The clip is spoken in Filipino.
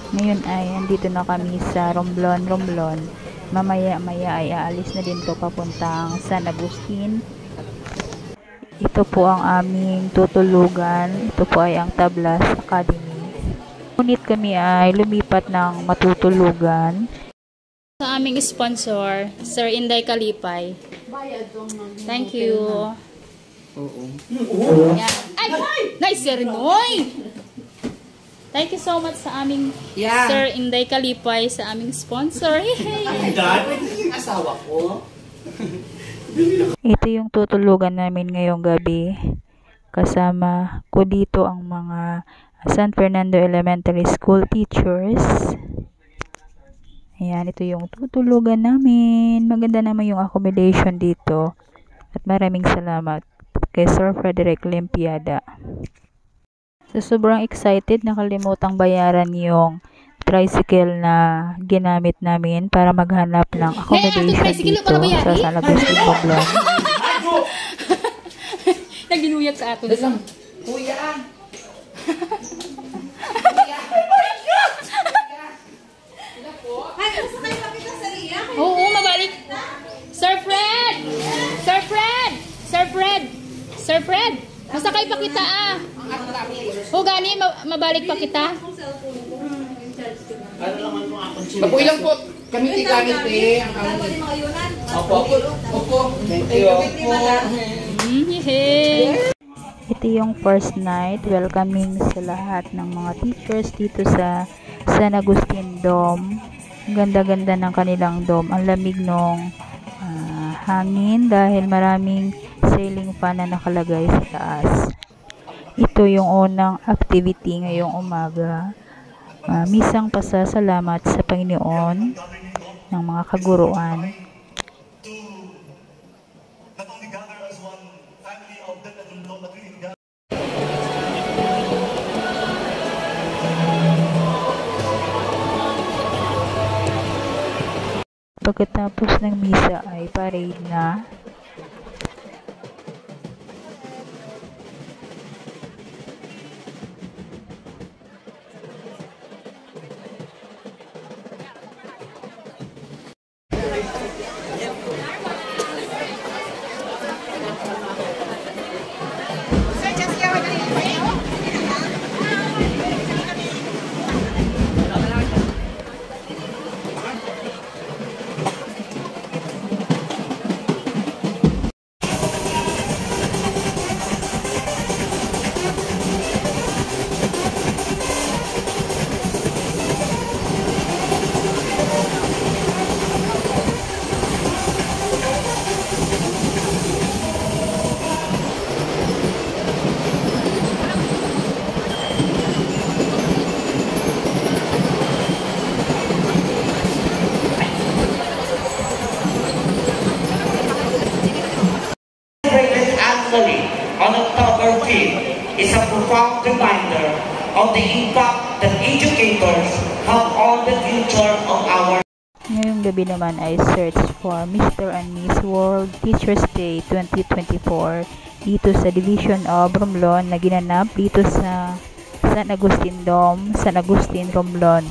Ngayon ay andito na kami sa Romblon. Mamaya-maya ay aalis na din to papuntang San Agustin. Ito po ang aming tutulugan. Ito po ay ang Tablas Academy. Ngunit kami ay lumipat ng matutulugan sa aming sponsor, Sir Inday Kalipay. Thank you. Oo. Yan. Ay! Nice, Sir Noy! Thank you so much sa aming Sir Inday Kalipay, sa aming sponsor. Hey! Yung asawa ko. Ito yung tutulugan namin ngayong gabi. Kasama ko dito ang mga San Fernando Elementary School teachers. Ayan, ito yung tutulugan namin. Maganda naman yung accommodation dito. At maraming salamat kay Sir Frederick Limpiada. So, sobrang excited, nakalimutang bayaran yung tricycle na ginamit namin para maghanap ng accommodation dito sa San Agustin Romblon. Nagdinuyat sa ato. Kuya! Oo, mabalik. Sir Fred! Sir Fred! Sir Fred! Sir Fred! Masakay pa kita O gani, mabalik pa kita? Baboy lang po. Kami tigamit ang kami. Opo. Thank you. Ito yung first night. Welcoming sa lahat ng mga teachers dito sa San Agustin Dome. Ang ganda-ganda ng kanilang dome. Ang lamig nung hangin dahil maraming ceiling fan na nakalagay sa taas. Ito yung unang activity ngayong umaga. Misang pasasalamat sa Panginoon ng mga kaguruan. Pagkatapos ng misa ay parade na. On October 5th is a profound reminder of the impact that educators have on the future of our. Ngayong gabi naman ay search for Mr. and Miss World Teachers Day 2024 dito sa Division of Romblon na ginanap dito sa San Agustin Dome, San Agustin, Romblon.